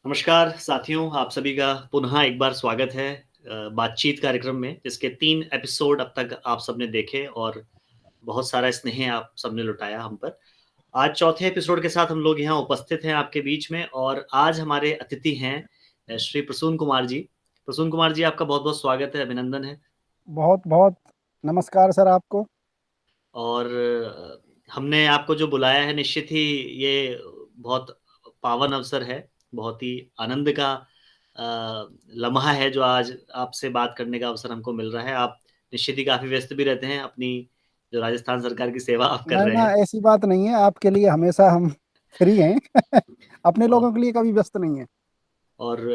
नमस्कार साथियों, आप सभी का पुनः एक बार स्वागत है बातचीत कार्यक्रम में, जिसके 3 एपिसोड अब तक आप सबने देखे और बहुत सारा स्नेह आप सबने लुटाया हम पर। आज चौथे एपिसोड के साथ हम लोग यहाँ उपस्थित हैं आपके बीच में और आज हमारे अतिथि हैं श्री प्रसून कुमार जी। प्रसून कुमार जी, आपका बहुत-बहुत स्वागत है, अभिनंदन है। बहुत-बहुत नमस्कार सर आपको। और हमने आपको जो बुलाया है निश्चित ही ये बहुत पावन अवसर है, बहुत ही आनंद का लम्हा है जो आज आपसे बात करने का अवसर हमको मिल रहा है। आप निश्चित ही काफ़ी व्यस्त भी रहते हैं, अपनी जो राजस्थान सरकार की सेवा आप कर ना, रहे ना हैं। ऐसी बात नहीं है, आपके लिए हमेशा हम फ्री हैं। अपने और लोगों के लिए कभी व्यस्त नहीं है। और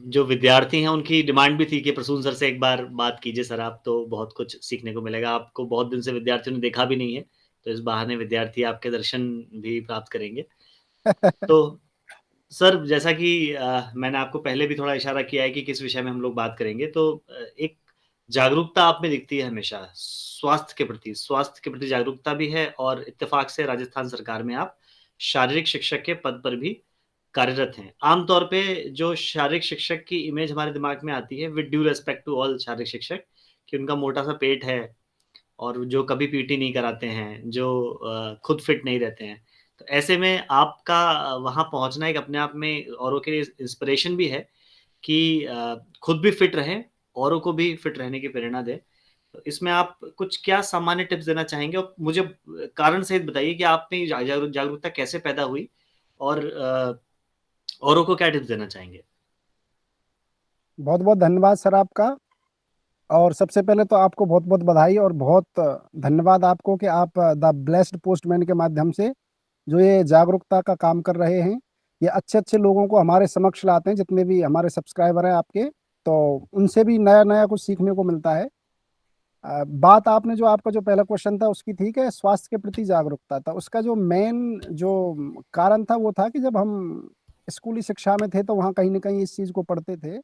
जो विद्यार्थी हैं उनकी डिमांड भी थी कि प्रसून सर से एक बार बात कीजिए सर आप, तो बहुत कुछ सीखने को मिलेगा। आपको बहुत दिन से विद्यार्थियों ने देखा भी नहीं है, तो इस बहाने विद्यार्थी आपके दर्शन भी प्राप्त करेंगे। तो सर, जैसा कि मैंने आपको पहले भी थोड़ा इशारा किया है कि किस विषय में हम लोग बात करेंगे, तो एक जागरूकता आप में दिखती है हमेशा, स्वास्थ्य के प्रति जागरूकता भी है और इत्तेफ़ाक से राजस्थान सरकार में आप शारीरिक शिक्षक के पद पर भी कार्यरत हैं। आम तौर पे जो शारीरिक शिक्षक की इमेज हमारे दिमाग में आती है, with due respect to all शारीरिक शिक्षक, कि उनका मोटा-सा पेट है और जो कभी पीटी नहीं कराते हैं, जो खुद फिट नहीं रहते हैं। तो ऐसे में आपका वहाँ पहुँचना एक अपने आप में औरों के लिए इंस्पिरेशन भी है कि खुद भी फिट रहें, औरों को भी फिट रहने की प्रेरणा दें। तो इसमें आप कुछ क्या सामान्य टिप्स देना चाहेंगे? और मुझे कारण सहित बताइए कि आप में जागरूकता कैसे पैदा हुई और औरों को क्या टिप्स देना चाहेंगे? बहुत-बहुत धन्यवाद सर आपका। और सबसे पहले तो आपको बहुत-बहुत बधाई और बहुत धन्यवाद आपको कि आप द ब्लेस्ड पोस्टमैन के माध्यम से जो ये जागरूकता का काम कर रहे हैं, ये अच्छे-अच्छे लोगों को हमारे समक्ष लाते हैं, जितने भी हमारे सब्सक्राइबर हैं आपके, तो उनसे भी नया-नया कुछ सीखने को मिलता है। बात आपने जो आपका जो पहला क्वेश्चन था उसकी थी कि स्वास्थ्य के प्रति जागरूकता था। उसका जो मेन जो कारण था वो था कि जब हम स्कूली शिक्षा में थे तो वहाँ कहीं न कहीं इस चीज़ को पढ़ते थे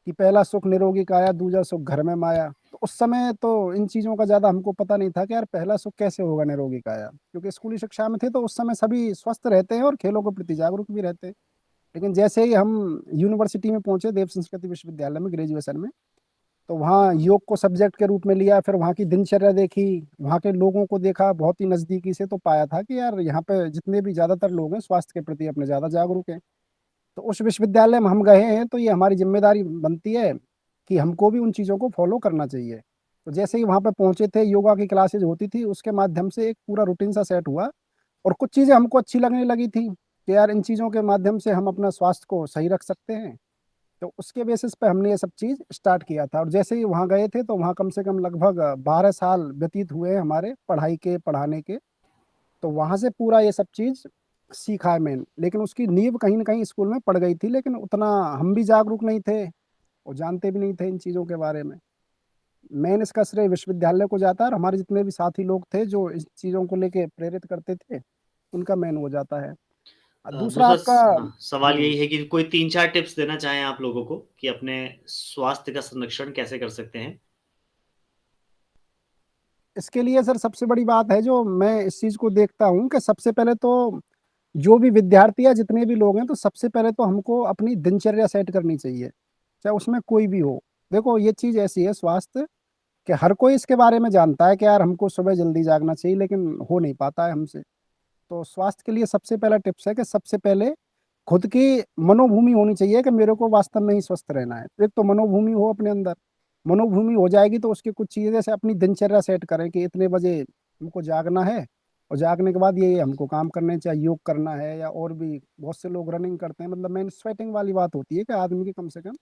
कि पहला सुख निरोगी काया, दूजा सुख घर में माया। तो उस समय तो इन चीज़ों का ज़्यादा हमको पता नहीं था कि यार पहला सुख कैसे होगा निरोगी काया? क्योंकि स्कूली शिक्षा में थे तो उस समय सभी स्वस्थ रहते हैं और खेलों के प्रति जागरूक भी रहते हैं। लेकिन जैसे ही हम यूनिवर्सिटी में पहुँचे देव संस्कृति विश्वविद्यालय में ग्रेजुएशन में, तो वहाँ योग को सब्जेक्ट के रूप में लिया, फिर वहाँ की दिनचर्या देखी, वहाँ के लोगों को देखा बहुत ही नज़दीकी से, तो पाया था कि यार यहाँ पे जितने भी ज़्यादातर लोग हैं स्वास्थ्य के प्रति अपने ज़्यादा जागरूक हैं। तो उस विश्वविद्यालय में हम गए हैं तो ये हमारी ज़िम्मेदारी बनती है कि हमको भी उन चीज़ों को फ़ॉलो करना चाहिए। तो जैसे ही वहाँ पे पहुँचे थे, योगा की क्लासेस होती थी, उसके माध्यम से एक पूरा रूटीन सा सेट हुआ और कुछ चीज़ें हमको अच्छी लगने लगी थी कि यार इन चीज़ों के माध्यम से हम अपना स्वास्थ्य को सही रख सकते हैं। तो उसके बेसिस पे हमने ये सब चीज़ स्टार्ट किया था और जैसे ही वहाँ गए थे तो वहाँ कम से कम लगभग 12 साल व्यतीत हुए हैं हमारे पढ़ाई के, पढ़ाने के। तो वहाँ से पूरा ये सब चीज़ सीखा है मैंने। लेकिन उसकी नींव कहीं न कहीं स्कूल में पड़ गई थी, लेकिन उतना हम भी जागरूक नहीं थे और जानते भी नहीं थे इन चीज़ों के बारे में। मेन इसका श्रेय विश्वविद्यालय को जाता है और हमारे जितने भी साथी लोग थे जो इस चीज़ों को लेके प्रेरित करते थे, उनका मेन वो जाता है। दूसरा दूसरा आपका हाँ, सवाल हुँ। यही है कि कोई 3-4 टिप्स देना चाहें आप लोगों को कि अपने स्वास्थ्य का संरक्षण कैसे कर सकते हैं? इसके लिए सर सबसे बड़ी बात है जो मैं इस चीज़ को देखता हूँ कि सबसे पहले तो जो भी विद्यार्थी या जितने भी लोग हैं तो सबसे पहले तो हमको अपनी दिनचर्या सेट करनी चाहिए, चाहे उसमें कोई भी हो। देखो ये चीज़ ऐसी है स्वास्थ्य कि हर कोई इसके बारे में जानता है कि यार हमको सुबह जल्दी जागना चाहिए लेकिन हो नहीं पाता है हमसे। तो स्वास्थ्य के लिए सबसे पहला टिप्स है कि सबसे पहले खुद की मनोभूमि होनी चाहिए कि मेरे को वास्तव में ही स्वस्थ रहना है। एक तो मनोभूमि हो अपने अंदर, मनोभूमि हो जाएगी तो उसकी कुछ चीज़ें जैसे अपनी दिनचर्या सेट करें कि इतने बजे हमको जागना है और जागने के बाद ये हमको काम करने हैं, चाहे योग करना है या और भी बहुत से लोग रनिंग करते हैं। मतलब मेन स्वेटिंग वाली बात होती है कि आदमी की कम से कम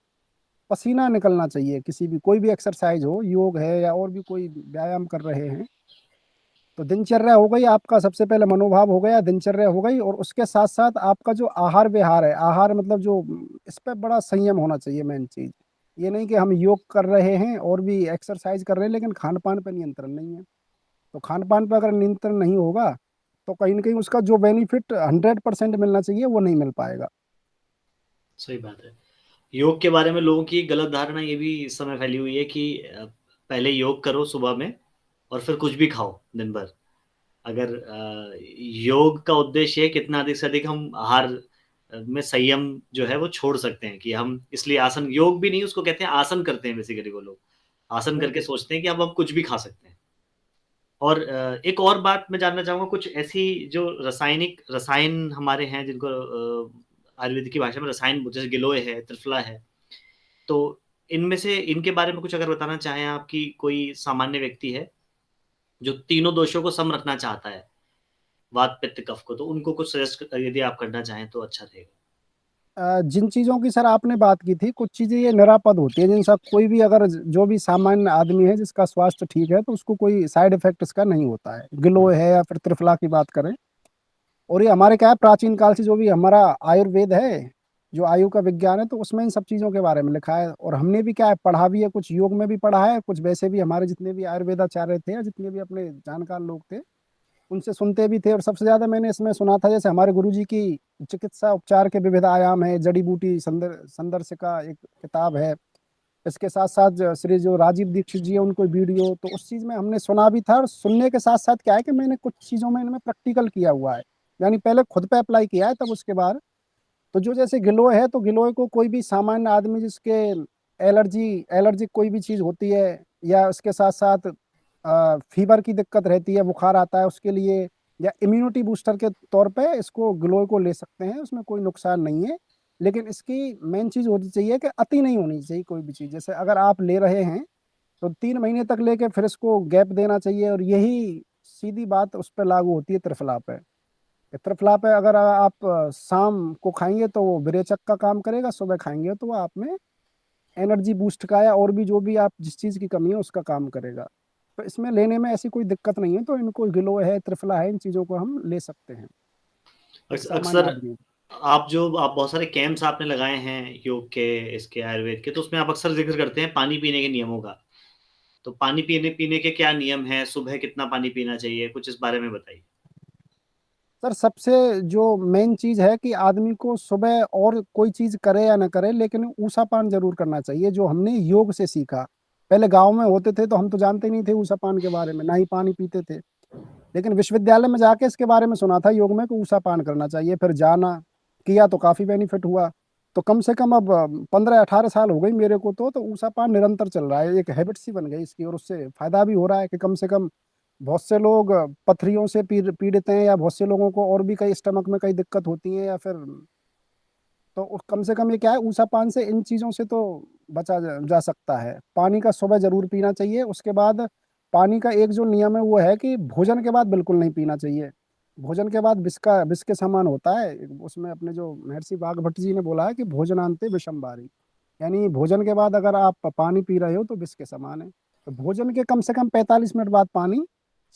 पसीना निकलना चाहिए, किसी भी कोई भी एक्सरसाइज हो, योग है या और भी कोई व्यायाम कर रहे हैं। तो दिनचर्या हो गई आपका, सबसे पहले मनोभाव हो गया, दिनचर्या हो गई और उसके साथ-साथ आपका जो आहार-विहार है, आहार मतलब जो इस पे बड़ा संयम होना चाहिए मेन चीज़। ये नहीं कि हम योग कर रहे हैं और भी एक्सरसाइज कर रहे हैं लेकिन खान-पान पे नियंत्रण नहीं है। तो खान-पान पे अगर नियंत्रण नहीं होगा, तो कहीं न कहीं उसका जो बेनिफिट 100% मिलना चाहिए वो नहीं मिल पाएगा। सही बात है। योग के बारे में लोगों की गलत धारणा ये भी इस समय फैली हुई है कि पहले योग करो सुबह में और फिर कुछ भी खाओ दिन भर। अगर योग का उद्देश्य है कितना अधिक से अधिक हम आहार में संयम जो है वो छोड़ सकते हैं कि हम इसलिए आसन, योग भी नहीं उसको कहते हैं, आसन करते हैं बेसिकली वो लोग। आसन करके बिल्कुल। सोचते हैं कि अब हम कुछ भी खा सकते हैं। और एक और बात मैं जानना चाहूँगा, कुछ ऐसी जो रसायन हमारे हैं जिनको आयुर्वेद की भाषा में रसायन, जैसे गिलोय है, त्रिफला है, तो इनमें से इनके बारे में कुछ अगर बताना चाहें आप, कि कोई सामान्य व्यक्ति है जो तीनों दोषों को सम रखना चाहता है, वात, पित्त, कफ को, तो उनको कुछ सजेस्ट यदि आप करना चाहें तो अच्छा रहेगा। जिन चीज़ों की सर आपने बात की थी, कुछ चीज़ें ये निरापद होती है, जिनसा कोई भी अगर जो भी सामान्य आदमी है जिसका स्वास्थ्य ठीक है, तो उसको कोई साइड इफ़ेक्ट इसका नहीं होता है। हुँ, गिलोय है या फिर त्रिफला की बात करें, और ये हमारे क्या है, प्राचीन काल से जो भी हमारा आयुर्वेद है, जो आयु का विज्ञान है, तो उसमें इन सब चीज़ों के बारे में लिखा है, और हमने भी क्या है पढ़ा भी है, कुछ योग में भी पढ़ा है, कुछ वैसे भी हमारे जितने भी आयुर्वेदाचार्य थे या जितने भी अपने जानकार लोग थे, उनसे सुनते भी थे। और सबसे ज़्यादा मैंने इसमें सुना था, जैसे हमारे गुरुजी की चिकित्सा उपचार के विविध आयाम है, जड़ी बूटी संदर्शिका एक किताब है। इसके साथ-साथ श्री जो राजीव दीक्षित जी हैं, उनको वीडियो, तो उस चीज़ में हमने सुना भी था, और सुनने के साथ-साथ क्या है कि मैंने कुछ चीज़ों में इनमें प्रैक्टिकल किया हुआ है। यानी पहले खुद पे अप्लाई किया है, तब उसके बाद तो जो जैसे गिलोय है, तो गिलोय को कोई भी सामान्य आदमी जिसके एलर्जिक कोई भी चीज़ होती है, या उसके साथ-साथ फ़ीवर की दिक्कत रहती है, बुखार आता है उसके लिए, या इम्यूनिटी बूस्टर के तौर पे इसको गिलोय को ले सकते हैं, उसमें कोई नुकसान नहीं है। लेकिन इसकी मेन चीज़ होनी चाहिए कि अति नहीं होनी चाहिए कोई भी चीज़। जैसे अगर आप ले रहे हैं, तो 3 महीने तक लेके फिर इसको गैप देना चाहिए, और यही सीधी बात उस पे लागू होती है त्रिफला पे। त्रिफला पे अगर आप शाम को खाएँगे तो वो विरेचक का काम करेगा, सुबह खाएँगे तो वो आप में एनर्जी बूस्ट का या और भी जो भी आप जिस चीज़ की कमी है उसका काम करेगा। तो इसमें लेने में ऐसी कोई दिक्कत नहीं है, तो इनको गिलोय है, त्रिफला है, इन चीज़ों को हम ले सकते हैं, एक सामान्य अक्सर आदमी। आप बहुत सारे कैंप्स आपने लगाए हैं योग के, इसके आयुर्वेद के, तो उसमें आप अक्सर ज़िक्र करते हैं पानी पीने के नियमों का। तो पानी पीने पीने के क्या नियम हैं? सुबह कितना पानी पीना चाहिए? कुछ इस बारे में बताइए। सर सबसे जो मेन चीज़ है कि आदमी को सुबह और कोई चीज़ करे या ना करे, लेकिन ऊषापान ज़रूर करना चाहिए, जो हमने योग से सीखा। पहले गाँव में होते थे तो हम तो जानते नहीं थे ऊषापान के बारे में, ना ही पानी पीते थे। लेकिन विश्वविद्यालय में जाके इसके बारे में सुना था योग में कि ऊषापान करना चाहिए, फिर जाना, किया तो काफ़ी बेनिफिट हुआ। तो कम से कम अब 15-18 साल हो गई मेरे को, तो ऊषापान निरंतर चल रहा है, एक हैबिट सी बन गई इसकी, और उससे फ़ायदा भी हो रहा है कि कम से कम बहुत से लोग पथरियों से पीड़ित हैं, या बहुत से लोगों को और भी कई स्टमक में कई दिक्कत होती है, या फिर तो कम से कम ये क्या है, ऊषापान से इन चीज़ों से तो बचा जा सकता है। पानी का सुबह ज़रूर पीना चाहिए। उसके बाद पानी का एक जो नियम है वो है कि भोजन के बाद बिल्कुल नहीं पीना चाहिए। भोजन के बाद विष के समान होता है। उसमें अपने जो महर्षि वाघभट्ट जी ने बोला है कि भोजनांते विषम बारी, यानी भोजन के बाद अगर आप पानी पी रहे हो तो विष के समान है। तो भोजन के कम से कम 45 मिनट बाद पानी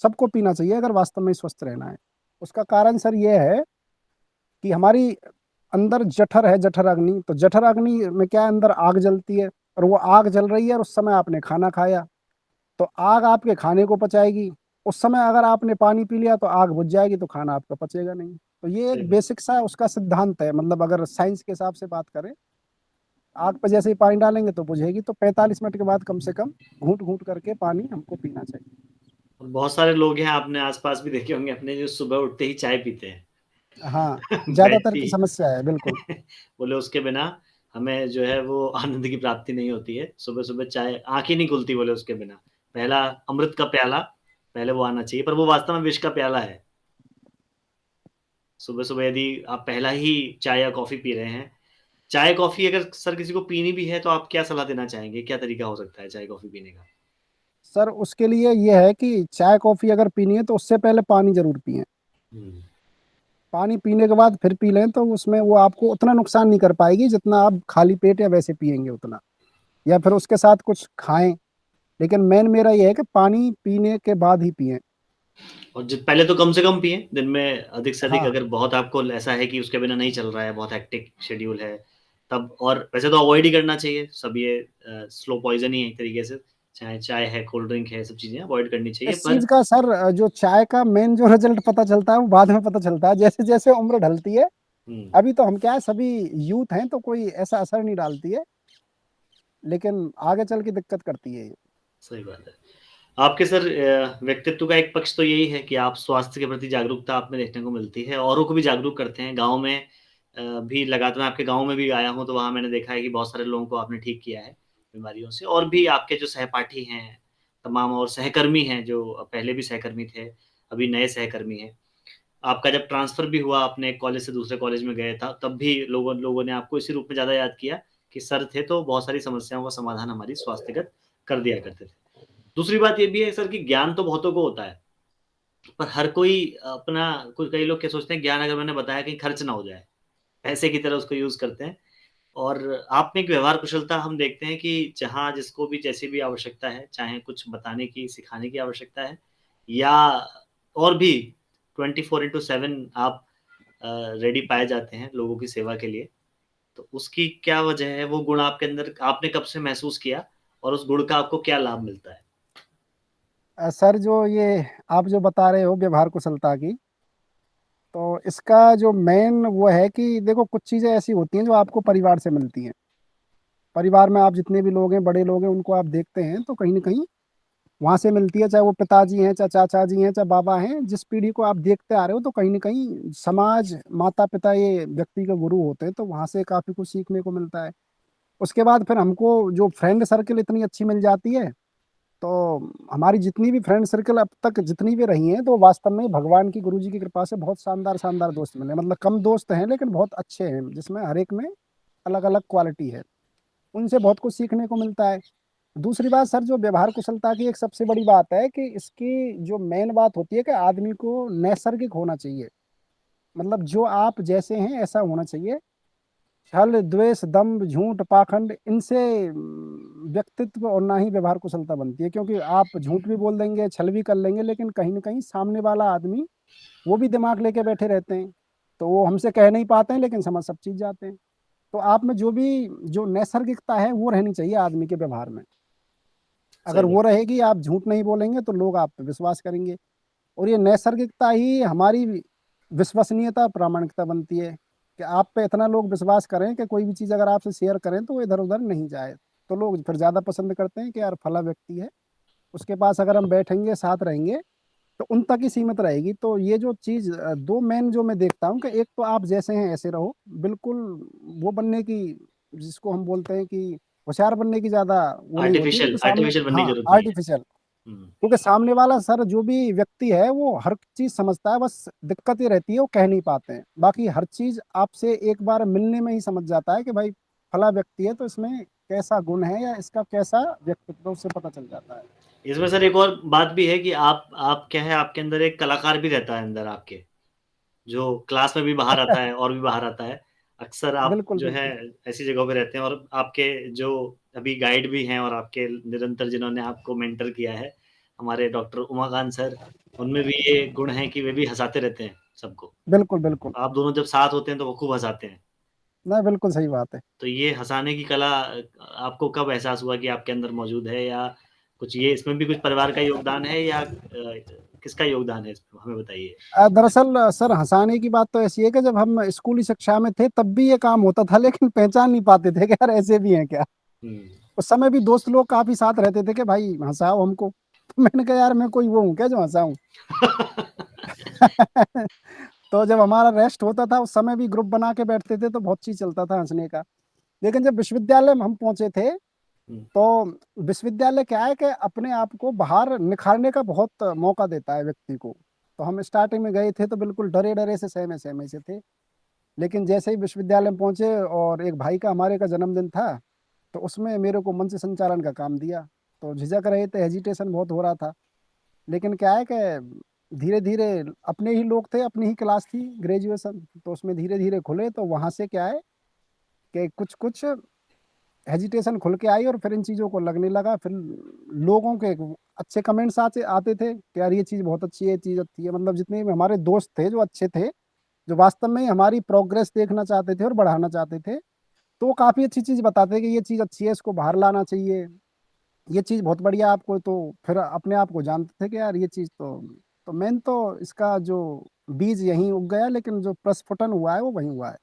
सबको पीना चाहिए अगर वास्तव में स्वस्थ रहना है। उसका कारण सर ये है कि हमारी अंदर जठर है, जठर अग्नि, तो जठर अग्नि में क्या है, अंदर आग जलती है, और वो आग जल रही है और उस समय आपने खाना खाया, तो आग आपके खाने को पचाएगी। उस समय अगर आपने पानी पी लिया तो आग बुझ जाएगी, तो खाना आपका पचेगा नहीं। तो ये सही एक बात। बेसिक सा उसका सिद्धांत है, मतलब अगर साइंस के हिसाब से बात करें, आग पे जैसे ही पानी डालेंगे तो बुझेगी, तो 45 मिनट के बाद कम से कम घूंट-घूंट करके पानी हमको पीना चाहिए। और बहुत सारे लोग हैं, आपने आस-पास भी देखे होंगे अपने, जो सुबह उठते ही चाय पीते हैं। हाँ, ज़्यादातर बैठती की ही। समस्या है, बिल्कुल। बोले उसके बिना हमें जो है वो आनंद की प्राप्ति नहीं होती है। सुबह-सुबह चाय आँख ही नहीं खुलती बोले उसके बिना। पहला अमृत का प्याला, पहले वो आना चाहिए, पर वो वास्तव में विष का प्याला है। सुबह-सुबह यदि आप पहला ही चाय या कॉफ़ी पी रहे हैं, चाय-कॉफ़ी अगर सर किसी को पीनी भी है तो आप क्या सलाह देना चाहेंगे? क्या तरीका हो सकता है चाय-कॉफ़ी पीने का? सर उसके लिए ये है कि चाय-कॉफ़ी अगर पीनी है तो उससे पहले पानी ज़रूर पिएँ। हुँ, पानी पीने के बाद फिर पी लें तो उसमें वो आपको उतना नुकसान नहीं कर पाएगी जितना आप खाली पेट या वैसे पिएँगे उतना। या फिर उसके साथ कुछ खाएँ, लेकिन मेन मेरा ये है कि पानी पीने के बाद ही पिएँ। और ज पहले तो कम से कम पिएँ, दिन में अधिक से अधिक, हाँ, अगर बहुत आपको ऐसा है कि उसके बिना नहीं चल रहा है, बहुत हेक्टिक शेड्यूल है, तब। और वैसे तो अवॉइड ही करना चाहिए, सब ये स्लो पॉइज़न ही है एक तरीके से, चाहे चाय है, कोल्ड ड्रिंक है, सब चीज़ें अवॉइड करनी चाहिए, इस पर चीज़ का सर जो चाय का मेन जो रिज़ल्ट पता चलता है वो बाद में पता चलता है। जैसे-जैसे उम्र ढलती है, हुँ, अभी तो हम क्या है सभी यूथ हैं तो कोई ऐसा असर नहीं डालती है, लेकिन आगे चल के दिक्कत करती है ये। सही बात है। आपके सर व्यक्तित्व का एक पक्ष तो यही है कि आप स्वास्थ्य के प्रति जागरूकता आप में देखने को मिलती है, औरों को भी जागरूक करते हैं। गाँव में भी लगातार, मैं आपके गाँव में भी आया हूँ, तो वहाँ मैंने देखा है कि बहुत सारे लोगों को आपने ठीक किया है बीमारियों से, और भी आपके जो सहपाठी हैं तमाम और सहकर्मी हैं, जो पहले भी सहकर्मी थे, अभी नए सहकर्मी हैं। आपका जब ट्रांसफ़र भी हुआ, आपने एक कॉलेज से दूसरे कॉलेज में गए था, तब भी लोगों लोगों ने आपको इसी रूप में ज़्यादा याद किया कि सर थे तो बहुत सारी समस्याओं का समाधान हमारी स्वास्थ्यगत कर दिया करते थे। दूसरी बात ये भी है सर कि ज्ञान तो बहुतों को होता है, पर हर कोई अपना, कुछ कई लोग क्या सोचते हैं, ज्ञान अगर मैंने बताया कहीं खर्च ना हो जाए, पैसे की तरह उसको यूज़ करते हैं। और आप में एक व्यवहार कुशलता हम देखते हैं कि जहाँ जिसको भी जैसी भी आवश्यकता है, चाहे कुछ बताने की, सिखाने की आवश्यकता है, या और भी 24/7 आप रेडी पाए जाते हैं लोगों की सेवा के लिए। तो उसकी क्या वजह है? वो गुण आपके अंदर आपने कब से महसूस किया और उस गुण का आपको क्या लाभ मिलता है? सर जो ये आप जो बता रहे हो व्यवहार कुशलता की, तो इसका जो मेन वो है कि देखो कुछ चीज़ें ऐसी होती हैं जो आपको परिवार से मिलती हैं। परिवार में आप जितने भी लोग हैं, बड़े लोग हैं, उनको आप देखते हैं तो कहीं न कहीं वहाँ से मिलती है, चाहे वो पिताजी हैं, चाहे चाचा जी हैं, चाहे बाबा हैं, जिस पीढ़ी को आप देखते आ रहे हो तो कहीं न कहीं समाज, माता-पिता ये व्यक्ति के गुरु होते हैं, तो वहाँ से काफ़ी कुछ सीखने को मिलता है। उसके बाद फिर हमको जो फ्रेंड सर्किल इतनी अच्छी मिल जाती है, तो हमारी जितनी भी फ्रेंड सर्किल अब तक जितनी भी रही हैं, तो वास्तव में भगवान की, गुरु जी की कृपा से बहुत शानदार-शानदार दोस्त मिले हैं। मतलब कम दोस्त हैं लेकिन बहुत अच्छे हैं, जिसमें हर एक में अलग-अलग क्वालिटी है। उनसे बहुत कुछ सीखने को मिलता है। दूसरी बात सर, जो व्यवहार कुशलता की एक सबसे बड़ी बात है कि इसकी जो मेन बात होती है कि आदमी को नैसर्गिक होना चाहिए। मतलब जो आप जैसे हैं ऐसा होना चाहिए। छल, द्वेष, दंभ, झूठ, पाखंड, इनसे व्यक्तित्व और ना ही व्यवहार कुशलता बनती है, क्योंकि आप झूठ भी बोल देंगे, छल भी कर लेंगे, लेकिन कहीं न कहीं सामने वाला आदमी वो भी दिमाग लेके बैठे रहते हैं। तो वो हमसे कह नहीं पाते हैं लेकिन समझ सब चीज़ जाते हैं। तो आप में जो भी जो नैसर्गिकता है वो रहनी चाहिए आदमी के व्यवहार में। अगर सही वो बात। रहेगी, आप झूठ नहीं बोलेंगे तो लोग आप पे विश्वास करेंगे, और ये नैसर्गिकता ही हमारी विश्वसनीयता, प्रामाणिकता बनती है कि आप पे इतना लोग विश्वास करें कि कोई भी चीज़ अगर आपसे शेयर करें तो वो इधर-उधर नहीं जाए। तो लोग फिर ज़्यादा पसंद करते हैं कि यार फला व्यक्ति है, उसके पास अगर हम बैठेंगे, साथ रहेंगे, तो उन तक ही सीमित रहेगी। तो ये जो चीज़ 2 मेन जो मैं देखता हूँ कि एक तो आप जैसे हैं ऐसे रहो, बिल्कुल वो बनने की, जिसको हम बोलते हैं कि होशियार बनने की ज़्यादा वो नहीं होती, क्योंकि सामने, आर्टिफ़िशियल बनने की हाँ, ज़रूरत नहीं है। आर्टिफ़िशियल। हुँ, क्योंकि सामने वाला सर जो भी व्यक्ति है वो हर चीज़ समझता है, बस दिक्कत ये रहती है वो कह नहीं पाते हैं। बाकी हर चीज़ आपसे एक बार मिलने में ही समझ जाता है कि भाई फला व्यक्ति है तो इसमें कैसा गुण है या इसका कैसा व्यक्तित्व, उससे पता चल जाता है। इसमें सर एक और बात भी है कि आप क्या है, आपके अंदर एक कलाकार भी रहता है अंदर आपके, जो क्लास में भी बाहर आता है और भी बाहर आता है। अक्सर आप बिल्कुल, जो है बिल्कुल। ऐसी जगहों पे रहते हैं, और आपके जो अभी गाइड भी हैं और आपके निरंतर जिन्होंने आपको मेंटर किया है, हमारे डॉक्टर उमाकांत सर, उनमें भी ये गुण है कि वे भी हँसाते रहते हैं सबको। बिल्कुल, बिल्कुल। आप दोनों जब साथ होते हैं तो वो खूब हँसाते हैं। नहीं, बिल्कुल सही बात है। तो ये हँसाने की कला आपको कब एहसास हुआ कि आपके अंदर मौजूद है, या कुछ ये इसमें भी कुछ परिवार का योगदान है, या किसका योगदान है इसमें, हमें बताइए? दरअसल सर हँसाने की बात तो ऐसी है कि जब हम स्कूली शिक्षा में थे तब भी ये काम होता था, लेकिन पहचान नहीं पाते थे कि यार ऐसे भी हैं क्या? हुँ। उस समय भी दोस्त लोग काफ़ी साथ रहते थे कि भाई हँसाओ हमको। तो मैंने कहा यार मैं कोई वो हूँ क्या जो हँसाऊँ? तो जब हमारा रेस्ट होता था उस समय भी ग्रुप बना के बैठते थे तो बहुत चीज़ चलता था हँसने का। लेकिन जब विश्वविद्यालय में हम पहुँचे थे, हुँ, तो विश्वविद्यालय क्या है कि अपने आप को बाहर निखारने का बहुत मौका देता है व्यक्ति को। तो हम स्टार्टिंग में गए थे तो बिल्कुल डरे-डरे से, सहमे-सहमे से थे। लेकिन जैसे ही विश्वविद्यालय में पहुँचे और एक भाई का, हमारे का जन्मदिन था, तो उसमें मेरे को मंच संचालन का काम दिया। तो झिझक रहे थे, हेजिटेशन बहुत हो रहा था। लेकिन क्या है कि धीरे-धीरे अपने ही लोग थे, अपनी ही क्लास थी ग्रेजुएशन, तो उसमें धीरे-धीरे खुले, तो वहाँ से क्या है कि कुछ-कुछ हेजिटेशन खुल के आई और फिर इन चीज़ों को लगने लगा। फिर लोगों के अच्छे कमेंट्स आते आते थे कि यार ये चीज़ बहुत अच्छी है, ये चीज़ अच्छी है। मतलब जितने भी हमारे दोस्त थे जो अच्छे थे, जो वास्तव में ही हमारी प्रोग्रेस देखना चाहते थे और बढ़ाना चाहते थे, तो वो काफ़ी अच्छी चीज़ बताते कि ये चीज़ अच्छी है, इसको बाहर लाना चाहिए, ये चीज़ बहुत बढ़िया है आपको। तो फिर अपने आप को जानते थे कि यार ये चीज़ तो मेन तो इसका जो बीज यहीं उग गया, लेकिन जो प्रस्फुटन हुआ है वो वहीं हुआ है,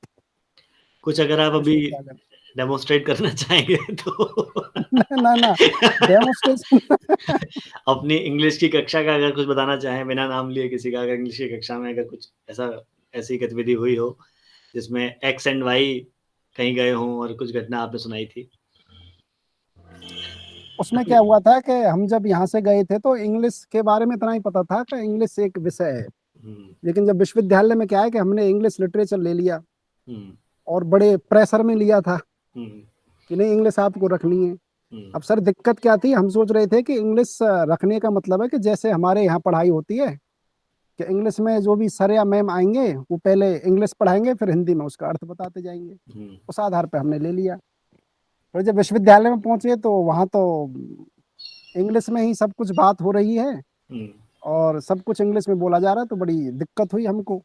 कुछ अगर आप अभी विश्वविद्यालय में। डेमोंस्ट्रेट करना चाहेंगे तो ना, ना, डेमोंस्ट्रेशन। अपनी इंग्लिश की कक्षा का अगर कुछ बताना चाहें, बिना नाम लिए किसी का, अगर इंग्लिश की कक्षा में अगर कुछ ऐसा ऐसी गतिविधि हुई हो, जिसमें एक्स एंड वाई कहीं गए हों और कुछ घटना आपने सुनाई थी? उसमें क्या हुआ था कि हम जब यहाँ से गए थे तो इंग्लिश के बारे में इतना ही पता था कि इंग्लिश एक विषय है। हुँ, लेकिन जब विश्वविद्यालय में क्या है कि हमने इंग्लिश लिटरेचर ले लिया हुँ, और बड़े प्रेशर में लिया था हुँ, कि नहीं, इंग्लिश आपको रखनी है। हुँ, अब सर दिक्कत क्या थी, हम सोच रहे थे कि इंग्लिश रखने का मतलब है कि जैसे हमारे यहाँ पढ़ाई होती है कि इंग्लिश में जो भी सर या मैम आएंगे वो पहले इंग्लिश पढ़ाएंगे फिर हिंदी में उसका अर्थ बताते जाएंगे। हुँ, उस आधार पे हमने ले लिया। और जब विश्वविद्यालय में पहुंचे तो वहाँ तो इंग्लिश में ही सब कुछ बात हो रही है हुँ। और सब कुछ इंग्लिश में बोला जा रहा है, तो बड़ी दिक्कत हुई हमको।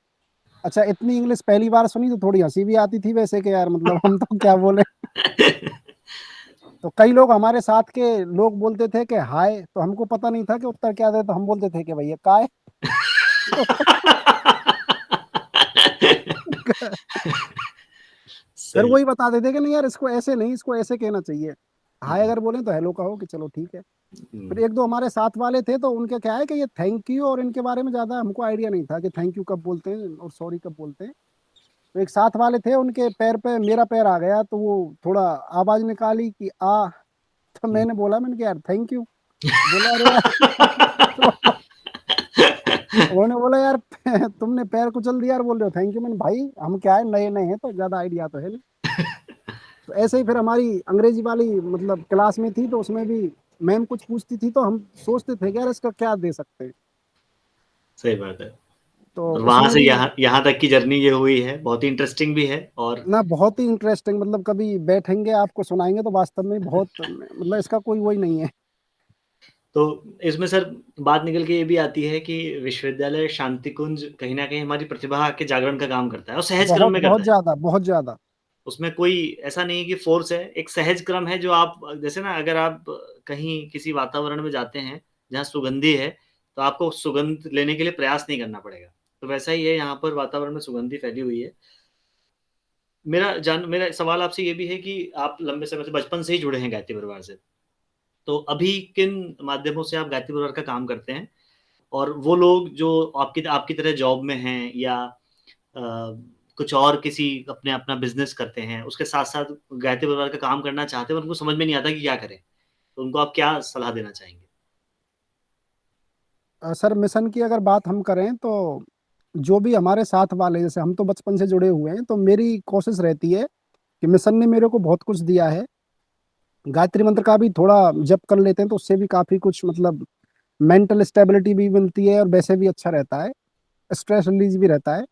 अच्छा, इतनी इंग्लिश पहली बार सुनी तो थोड़ी हंसी भी आती थी वैसे कि यार मतलब हम तो क्या बोले। तो कई लोग हमारे साथ के लोग बोलते थे कि हाय, तो हमको पता नहीं था कि उत्तर क्या दे, तो हम बोलते थे कि भैया काय। फिर सही। वही बता देते कि नहीं यार, इसको ऐसे नहीं, इसको ऐसे कहना चाहिए। हाय हुँ, अगर बोले तो हेलो कहो कि चलो ठीक है। फिर हुँ, एक दो हमारे साथ वाले थे तो उनके क्या है कि ये थैंक यू और इनके बारे में ज्यादा हमको आइडिया नहीं था कि थैंक यू कब बोलते हैं और सॉरी कब बोलते हैं। तो एक साथ वाले थे, उनके पैर पे मेरा पैर आ गया तो वो थोड़ा आवाज निकाली कि आ। तो हुँ। मैंने बोला, मैंने कहा यार थैंक यू। बोला अरे यार। तो उन्होंने बोला यार तुमने पैर कुचल दिया और बोल रहे हो थैंक यू। मैंने भाई हम क्या है, नए नए हैं तो ज्यादा आइडिया तो है नहीं। तो ऐसे ही फिर हमारी अंग्रेजी वाली मतलब क्लास में थी तो उसमें भी मैम कुछ पूछती थी तो हम सोचते थे कि यार इसका क्या दे सकते हैं। सही बात है। तो और वहाँ उसमें से भी यहाँ यहाँ तक की जर्नी ये हुई है, बहुत ही इंटरेस्टिंग भी है और ना, बहुत ही इंटरेस्टिंग, मतलब कभी बैठेंगे आपको सुनाएंगे तो वास्तव में बहुत, मतलब इसका कोई वही नहीं है। तो इसमें सर बात निकल के ये भी आती है कि विश्वविद्यालय शांति कुंज कहीं न कहीं हमारी प्रतिभा के जागरण का काम करता है और सहज क्रम बहुत में बहुत करता है। ज्यादा, बहुत ज्यादा। उसमें कोई ऐसा नहीं है कि फ़ोर्स है, एक सहज क्रम है जो आप जैसे ना अगर आप कहीं किसी वातावरण में जाते हैं, जहाँ सुगंधी है, तो आपको सुगंध लेने के लिए प्रयास नहीं करना पड़ेगा। तो वैसा ही है यहाँ पर वातावरण में सुगंधी फैली हुई है। मेरा सवाल आपसे ये भी है कि आप लंबे समय से बचपन से ही जुड़े हैं गायत्री परिवार से। तो अभी किन माध्यमों से आप गायत्री परिवार का काम करते हैं? और वो लोग जो आपकी आपकी तरह जॉब में हैं या अ, कुछ और किसी अपने अपना बिज़नेस करते हैं, उसके साथ-साथ गायत्री परिवार का काम करना चाहते हैं और उनको समझ में नहीं आता कि क्या करें? तो उनको आप क्या सलाह देना चाहेंगे? सर मिशन की अगर बात हम करें तो जो भी हमारे साथ वाले, जैसे हम तो बचपन से जुड़े हुए हैं, तो मेरी कोशिश रहती है कि मिशन ने मेरे को बहुत कुछ दिया है। गायत्री मंत्र का भी थोड़ा जप कर लेते हैं तो उससे भी काफी कुछ मतलब मेंटल स्टेबिलिटी भी मिलती है और वैसे भी अच्छा रहता है, स्ट्रेस रिलीज भी रहता है।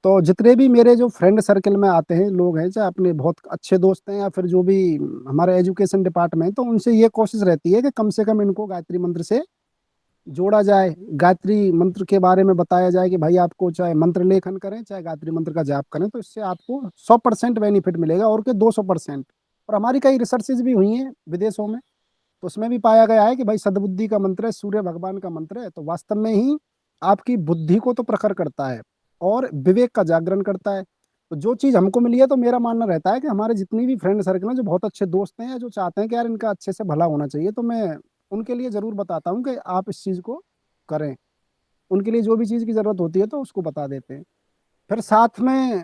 तो जितने भी मेरे जो फ्रेंड सर्कल में आते हैं लोग हैं, चाहे अपने बहुत अच्छे दोस्त हैं या फिर जो भी हमारे एजुकेशन डिपार्टमेंट, तो उनसे ये कोशिश रहती है कि कम से कम इनको गायत्री मंत्र से जोड़ा जाए, गायत्री मंत्र के बारे में बताया जाए कि भाई आपको चाहे मंत्र लेखन करें चाहे गायत्री मंत्र का जाप करें तो इससे आपको 100% बेनिफिट मिलेगा और के 200%। और हमारी कई रिसर्चेज भी हुई हैं विदेशों में, तो उसमें भी पाया गया है कि भाई सद्बुद्धि का मंत्र है, सूर्य भगवान का मंत्र है, तो वास्तव में ही आपकी बुद्धि को तो प्रखर करता है और विवेक का जागरण करता है। तो जो चीज हमको मिली है, तो मेरा मानना रहता है कि हमारे जितनी भी फ्रेंड सर्कल हैं जो बहुत अच्छे दोस्त हैं या जो चाहते हैं कि यार इनका अच्छे से भला होना चाहिए, तो मैं उनके लिए जरूर बताता हूँ कि आप इस चीज को करें। उनके लिए जो भी चीज की जरूरत होती है तो उसको बता देते हैं। फिर साथ में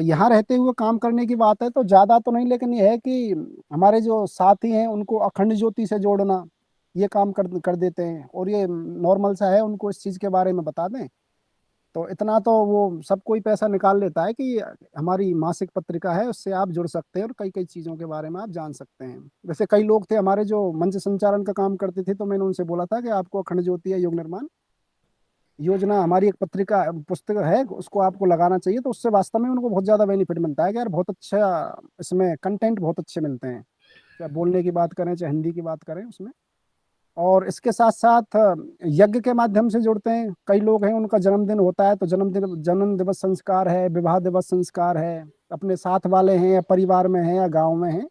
यहाँ रहते हुए काम करने की बात है तो ज्यादा तो नहीं, लेकिन ये है कि हमारे जो साथी हैं उनको अखंड ज्योति से जोड़ना, ये काम कर कर देते हैं। और ये नॉर्मल सा है, उनको इस चीज के बारे में बता दें तो इतना तो वो सब कोई पैसा निकाल लेता है कि हमारी मासिक पत्रिका है उससे आप जुड़ सकते हैं और कई कई चीजों के बारे में आप जान सकते हैं। वैसे कई लोग थे हमारे जो मंच संचालन का काम करते थे, तो मैंने उनसे बोला था कि आपको अखंड ज्योति या योग निर्माण योजना हमारी एक पत्रिका पुस्तक है उसको आपको लगाना चाहिए, तो उससे वास्तव में उनको बहुत ज्यादा बेनिफिट मिलता है कि यार बहुत अच्छा इसमें कंटेंट बहुत अच्छे मिलते हैं, चाहे बोलने की बात करें चाहे हिंदी की बात करें उसमें। और इसके साथ साथ यज्ञ के माध्यम से जुड़ते हैं। कई लोग हैं उनका जन्मदिन होता है तो जन्म दिवस संस्कार है, विवाह दिवस संस्कार है, अपने साथ वाले हैं या परिवार में हैं या गांव में हैं,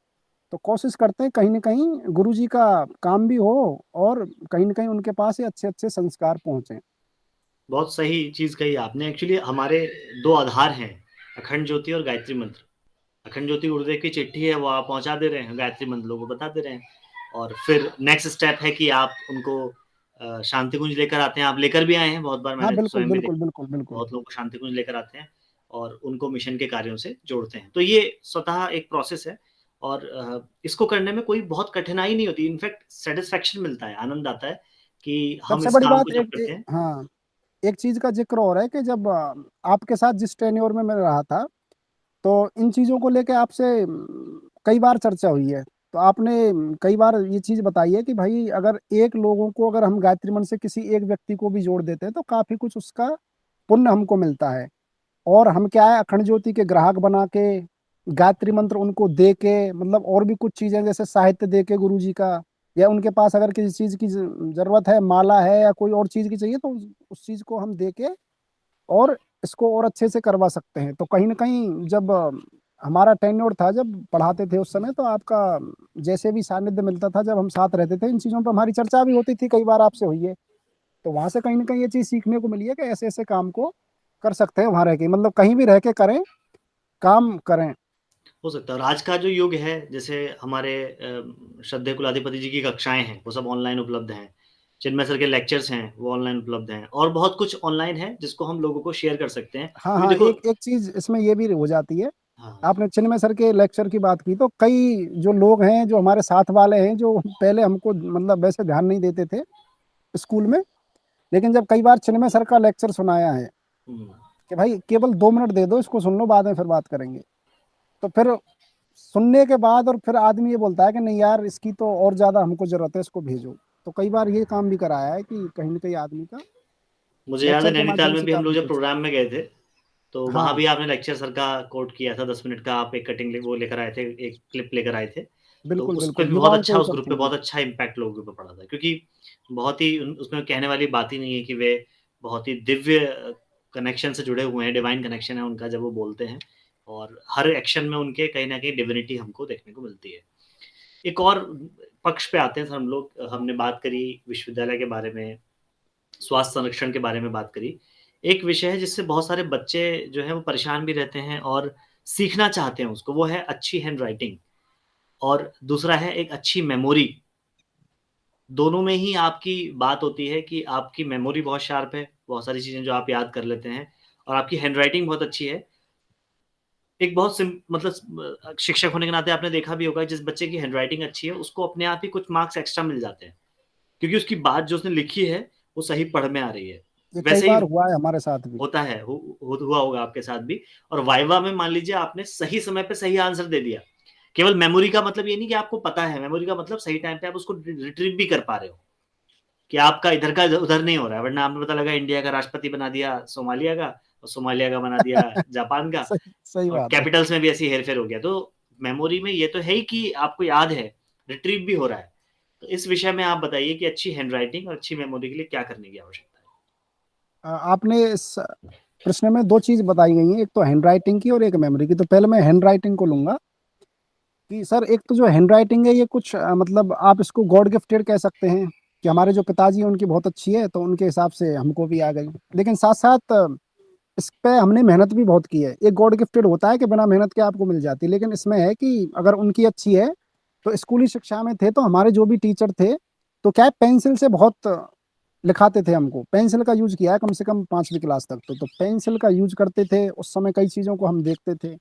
तो कोशिश करते हैं कहीं ना कहीं गुरु जी का काम भी हो और कहीं ना कहीं उनके पास ये अच्छे अच्छे संस्कार पहुंचे। बहुत सही चीज़ कही आपने। एक्चुअली हमारे 2 आधार हैं, अखंड ज्योति और गायत्री मंत्र। अखंड ज्योति गुरुदेव की चिट्ठी है, वो आप पहुँचा दे रहे हैं, गायत्री मंत्र लोगों को बता दे रहे हैं। और फिर नेक्स्ट स्टेप है कि आप उनको शांति कुंज लेकर आते हैं। आप लेकर भी आए हैं बहुत बार, हाँ मैंने बिल्कुल स्वयं भी बिल्कुल देखा, बिल्कुल बिल्कुल। बहुत लोगों को शांति कुंज लेकर आते हैं। और उनको मिशन के कार्यों से जोड़ते हैं। तो ये स्वतः एक प्रोसेस है और इसको करने में कोई बहुत कठिनाई नहीं होती, इनफैक्ट सैटिस्फैक्शन मिलता है, आनंद आता है कि हम सबसे इस बड़ी काम बात को जब एक करते हैं। हाँ, एक चीज़ का ज़िक्र हो रहा है कि जब आपके साथ जिस टेन्योर में मैं रहा था, तो इन चीज़ों को लेके आपसे कई बार चर्चा हुई है। तो आपने कई बार ये चीज़ बताई है कि भाई अगर एक लोगों को अगर हम गायत्री मंत्र से किसी एक व्यक्ति को भी जोड़ देते हैं, तो काफ़ी कुछ उसका पुण्य हमको मिलता है। और हम क्या है, अखंड ज्योति के ग्राहक बना के, गायत्री मंत्र उनको दे के, मतलब और भी कुछ चीज़ें जैसे साहित्य दे के गुरु जी का, या उनके पास अगर किसी चीज़ की ज़रूरत है, माला है या कोई और चीज़ की चाहिए, तो उस चीज़ को हम दे के और इसको और अच्छे से करवा सकते हैं। तो कहीं न कहीं जब हमारा टेन्योर था, जब पढ़ाते थे उस समय, तो आपका जैसे भी सानिध्य मिलता था, जब हम साथ रहते थे, इन चीज़ों पे हमारी चर्चा भी होती थी, कई बार आपसे हुई है। तो वहाँ से कहीं न कहीं ये चीज़ सीखने को मिली है कि ऐसे-ऐसे काम को कर सकते हैं वहाँ रह के, मतलब कहीं भी रह के करें, काम करें। हो सकता है और आज का जो युग है, जैसे हमारे श्रद्धेय कुलाधिपति जी की कक्षाएँ हैं, वो सब ऑनलाइन उपलब्ध हैं। चिन्मय सर के लेक्चर्स हैं, वो ऑनलाइन उपलब्ध हैं और बहुत कुछ ऑनलाइन है, जिसको हम लोगों को शेयर कर सकते हैं। हाँ, क्योंकि हाँ, देखो एक एक चीज़ इसमें ये भी हो जाती है, हाँ, आपने चिन्मय सर के लेक्चर की बात की, तो कई जो लोग हैं, जो हमारे साथ वाले हैं, जो पहले हमको मतलब वैसे ध्यान नहीं देते थे स्कूल में, लेकिन जब कई बार चिन्मय सर का लेक्चर सुनाया है हुँ, कि भाई केवल 2 मिनट दे दो, इसको सुन लो, बाद में फिर बात करेंगे। तो फिर सुनने के बाद और फिर आदमी ये बोलता है कि नहीं यार, इसकी तो और ज़्यादा हमको ज़रूरत है, इसको भेजो। तो कई बार ये काम भी कराया है कि कहीं न कहीं आदमी का मुझे याद है लेक्चर के नैनीताल माध्यम में से भी हम काफ़ी लोग जब कुछ। प्रोग्राम में गए थे, तो वहाँ हाँ, भी आपने लेक्चर सर का कोट किया था, 10 मिनट का आप एक कटिंग वो लेकर आए थे, एक क्लिप लेकर आए थे। तो बिल्कुल, उस पे बिल्कुल, भी बहुत युवाओं अच्छा को ये उस सब ग्रुप पे चाहिए। बहुत अच्छा इम्पैक्ट लोगों पे पड़ा था क्योंकि बहुत ही उसमें कहने वाली बात ही नहीं है कि वे बहुत ही दिव्य कनेक्शन से जुड़े हुए हैं, डिवाइन कनेक्शन है उनका जब वो बोलते हैं और हर एक्शन में उनके कहीं न कहीं डिविनिटी हमको देखने को मिलती है। एक और पक्ष पे आते हैं सर हम लोग, हमने बात करी विश्वविद्यालय के बारे में, स्वास्थ्य संरक्षण के बारे में बात करी। एक विषय है जिससे बहुत सारे बच्चे जो हैं वो परेशान भी रहते हैं और सीखना चाहते हैं उसको, वो है अच्छी हैंडराइटिंग और दूसरा है एक अच्छी मेमोरी। दोनों में ही आपकी बात होती है कि आपकी मेमोरी बहुत शार्प है, बहुत सारी चीज़ें जो आप याद कर लेते हैं और आपकी हैंडराइटिंग बहुत अच्छी है। एक बहुत मतलब शिक्षक होने के नाते आपने देखा भी होगा जिस बच्चे की हैंडराइटिंग अच्छी है, उसको अपने आप ही कुछ मार्क्स एक्स्ट्रा मिल जाते हैं। क्योंकि उसकी बात जो उसने लिखी है, वो सही पढ़ में आ रही है। ये कई वैसे ही बार हुआ है हमारे साथ भी। होता है, हुआ होगा आपके साथ भी और वाइवा में मान लीजिए आपने सही समय पे सही आंसर दे दिया। केवल मेमोरी का मतलब ये नहीं कि आपको पता है, मेमोरी का मतलब सही टाइम पे आप उसको रिट्रीव भी कर पा रहे हो, कि आपका इधर का उधर नहीं हो रहा है, वरना आपने पता लगा इंडिया का राष्ट्रपति बना दिया सोमालिया का और सोमालिया का बना दिया जापान का सही सही और बात है। कैपिटल्स में भी ऐसी हेर-फेर हो गया। तो मेमोरी में ये तो है ही कि आपको याद है, रिट्रीव भी हो रहा है। तो इस विषय में आप बताइए कि अच्छी हैंडराइटिंग और अच्छी मेमोरी के लिए क्या करने की आवश्यकता है? आपने इस प्रश्न में 2 चीज़ बताई गई हैं, एक तो हैंडराइटिंग की और एक मेमोरी की। तो पहले मैं हैंडराइटिंग को लूँगा कि सर एक तो जो हैंडराइटिंग है, ये कुछ मतलब आप इसको गॉड गिफ्टेड कह सकते हैं कि हमारे जो पिताजी हैं उनकी बहुत अच्छी है, तो उनके हिसाब से हमको भी आ गई। लेकिन साथ-साथ इस पे हमने मेहनत भी बहुत की है। एक गॉड गिफ्टेड होता है कि बिना मेहनत के आपको मिल जाती है, लेकिन इसमें है कि अगर उनकी अच्छी है, तो स्कूली शिक्षा में थे तो हमारे जो भी टीचर थे, तो क्या है, पेंसिल से बहुत लिखाते थे हमको। पेंसिल का यूज़ किया है कम से कम 5वीं क्लास तक तो पेंसिल का यूज़ करते थे, उस समय कई चीज़ों को हम देखते थे।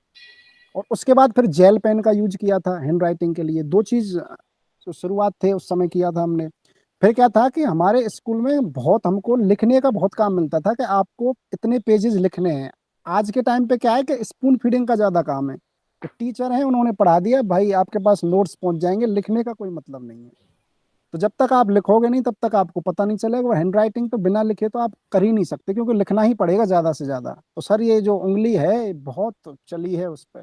और उसके बाद फिर जेल पेन का यूज़ किया था हैंडराइटिंग के लिए। 2 चीज़ जो शुरुआत थे उस समय किया था हमने। फिर क्या था कि हमारे स्कूल में बहुत हमको लिखने का बहुत काम मिलता था कि आपको इतने पेजेज़ लिखने हैं। आज के टाइम पे क्या है कि स्पून फीडिंग का ज़्यादा काम है। तो टीचर हैं, उन्होंने पढ़ा दिया, भाई आपके पास नोट्स पहुँच जाएँगे, लिखने का कोई मतलब नहीं है। तो जब तक आप लिखोगे नहीं, तब तक आपको पता नहीं चलेगा, और हैंडराइटिंग तो बिना लिखे तो आप कर ही नहीं सकते, क्योंकि लिखना ही पड़ेगा ज़्यादा से ज़्यादा। तो सर ये जो उँगली है, बहुत चली है उस पे।